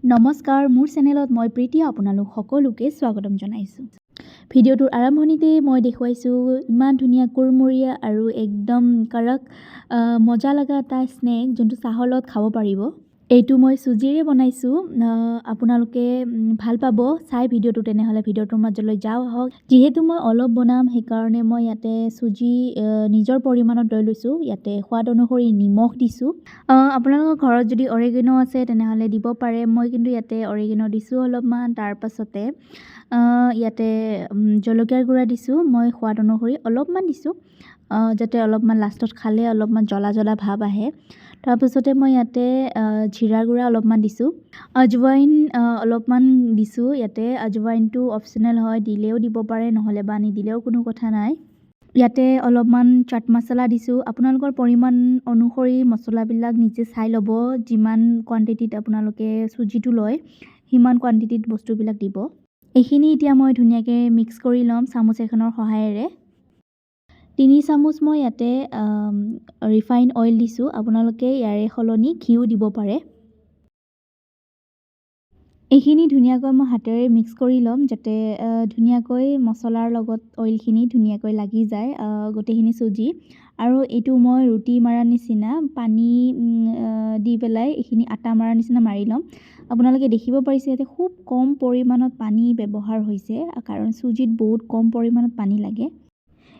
নমস্কাৰ, মোৰ চেনেলত মই প্ৰীতি আপোনালোক সকলোকে স্বাগতম জনাইছোঁ। ভিডিঅ'টোৰ আৰম্ভণিতে মই দেখুৱাইছোঁ ইমান ধুনীয়া কুৰমুৰীয়া আৰু একদম কাৰক মজা লগা এটা স্নেক যোনটো চাহৰ লগত খাব পাৰিব। এইটো মই চুজিৰে বনাইছোঁ। আপোনালোকে ভাল পাব চাই ভিডিঅ'টো। তেনেহ'লে ভিডিঅ'টোৰ মাজলৈ যাওঁ আহক। যিহেতু মই অলপ বনাম সেইকাৰণে মই ইয়াতে চুজি নিজৰ পৰিমাণত লৈ লৈছোঁ। ইয়াতে সোৱাদ অনুসৰি নিমখ দিছোঁ। আপোনালোকৰ ঘৰত যদি অৰেগেনো আছে তেনেহ'লে দিব পাৰে। মই কিন্তু ইয়াতে অৰেগেনো দিছোঁ অলপমান। তাৰপাছতে ইয়াতে জলকীয়াৰ গুড়া দিছোঁ। মই সোৱাদ অনুসৰি অলপমান দিছোঁ যাতে অলপমান লাষ্টত খালে অলপমান জ্বলা জ্বলা ভাৱ আহে। তাৰপিছতে মই ইয়াতে জিৰা গুড়া অলপমান দিছোঁ। আজৱাইন অলপমান দিছোঁ। ইয়াতে আজৱাইনটো অপচনেল হয়, দিলেও দিব পাৰে নহ'লে বা নিদিলেও কোনো কথা নাই। ইয়াতে অলপমান চাট মছলা দিছোঁ। আপোনালোকৰ পৰিমাণ অনুসৰি মছলাবিলাক নিজে চাই ল'ব। যিমান কোৱান্টিটিত আপোনালোকে চুজিটো লয় সিমান কোৱান্টিটিত বস্তুবিলাক দিব। এইখিনি এতিয়া মই ধুনীয়াকৈ মিক্স কৰি ল'ম চামুচ এখনৰ সহায়েৰে। 3 চামুচ মই ইয়াতে ৰিফাইন অইল দিছোঁ। আপোনালোকে ইয়াৰে সলনি ঘিউ দিব পাৰে। এইখিনি ধুনীয়াকৈ মই হাতেৰে মিক্স কৰি ল'ম যাতে ধুনীয়াকৈ মছলাৰ লগত অইলখিনি ধুনীয়াকৈ লাগি যায় গোটেইখিনি চুজি। আৰু এইটো মই ৰুটি মাৰাৰ নিচিনা পানী দি পেলাই এইখিনি আটা মাৰাৰ নিচিনা মাৰি ল'ম। আপোনালোকে দেখিব পাৰিছে ইয়াতে খুব কম পৰিমাণত পানী ব্যৱহাৰ হৈছে কাৰণ চুজিত বহুত কম পৰিমাণত পানী লাগে।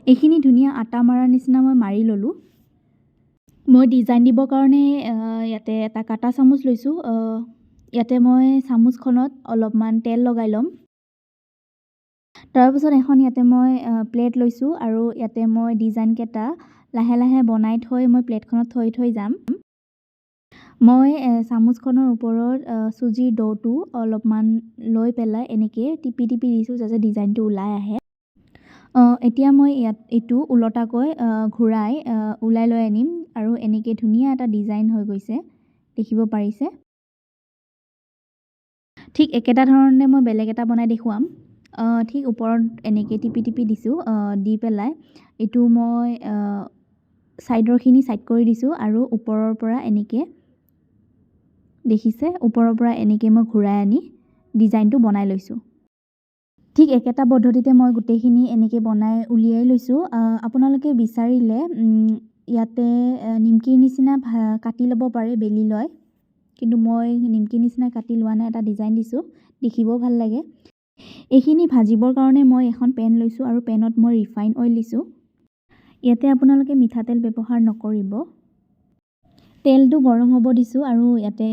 এইখিনি ধুনীয়া আটা মাৰাৰ নিচিনা মই মাৰি ল'লোঁ। মই ডিজাইন দিবৰ কাৰণে ইয়াতে এটা কাটা চামুচ লৈছোঁ। ইয়াতে মই চামুচখনত অলপমান তেল লগাই ল'ম। তাৰপিছত এখন ইয়াতে মই প্লেট লৈছোঁ আৰু ইয়াতে মই ডিজাইনকেইটা লাহে লাহে বনাই থৈ মই প্লেটখনত থৈ যাম। মই চামুচখনৰ ওপৰত চুজিৰ ড'টো অলপমান লৈ পেলাই এনেকৈ টিপি টিপি দিছোঁ যাতে ডিজাইনটো ওলাই আহে। এতিয়া মই এইটো ওলটাকৈ ঘূৰাই ওলাই লৈ আনিম আৰু এনেকৈ ধুনীয়া এটা ডিজাইন হৈ গৈছে দেখিব পাৰিছে। ঠিক একেটা ধৰণে মই বেলেগ এটা বনাই দেখুৱাম। ঠিক ওপৰত এনেকৈ টিপি টিপি দিছোঁ। দি পেলাই এইটো মই ছাইডৰখিনি ছাইড কৰি দিছোঁ আৰু ওপৰৰ পৰা এনেকৈ দেখিছে ওপৰৰ পৰা এনেকৈ মই ঘূৰাই আনি ডিজাইনটো বনাই লৈছোঁ। ঠিক একেটা পদ্ধতিতে মই গোটেইখিনি এনেকৈ বনাই উলিয়াই লৈছোঁ। আপোনালোকে বিচাৰিলে ইয়াতে নিমকিৰ নিচিনা কাটি ল'ব পাৰে বেলি লয়, কিন্তু মই নিমকিৰ নিচিনা কাটি লোৱা নাই, এটা ডিজাইন দিছোঁ দেখিবও ভাল লাগে। এইখিনি ভাজিবৰ কাৰণে মই এখন পেন লৈছোঁ আৰু পেনত মই ৰিফাইন অইল দিছোঁ। ইয়াতে আপোনালোকে মিঠাতেল ব্যৱহাৰ নকৰিব। তেলটো গৰম হ'ব দিছোঁ আৰু ইয়াতে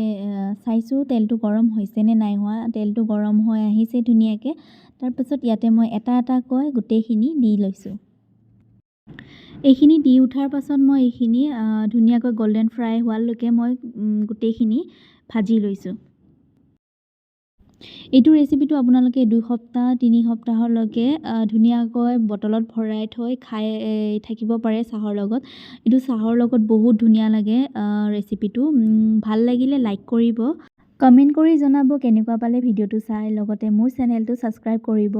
চাইছোঁ তেলটো গৰম হৈছে নে নাই হোৱা। তেলটো গৰম হৈ আহিছে ধুনীয়াকৈ। তাৰপাছত ইয়াতে মই এটা এটাকৈ গোটেইখিনি দি লৈছোঁ। এইখিনি দি উঠাৰ পাছত মই এইখিনি ধুনীয়াকৈ গল্ডেন ফ্ৰাই হোৱালৈকে মই গোটেইখিনি ভাজি লৈছোঁ। এইটো ৰেচিপিটো আপোনালোকে 2 সপ্তাহ 3 সপ্তাহলৈকে ধুনীয়াকৈ বটলত ভৰাই থৈ খাই থাকিব পাৰে চাহৰ লগত। এইটো চাহৰ লগত বহুত ধুনীয়া লাগে ৰেচিপিটো। ভাল লাগিলে লাইক কৰিব, কমেণ্ট কৰি জনাব কেনেকুৱা পালে ভিডিঅ'টো চাই। লগতে মোৰ চেনেলটো ছাবস্ক্ৰাইব কৰিব,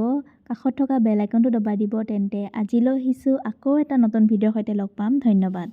কাষত থকা বেল আইকনটো দবাই দিব। তেন্তে আজিলৈ আহিছোঁ, আকৌ এটা নতুন ভিডিঅ'ৰ সৈতে লগ পাম। ধন্যবাদ।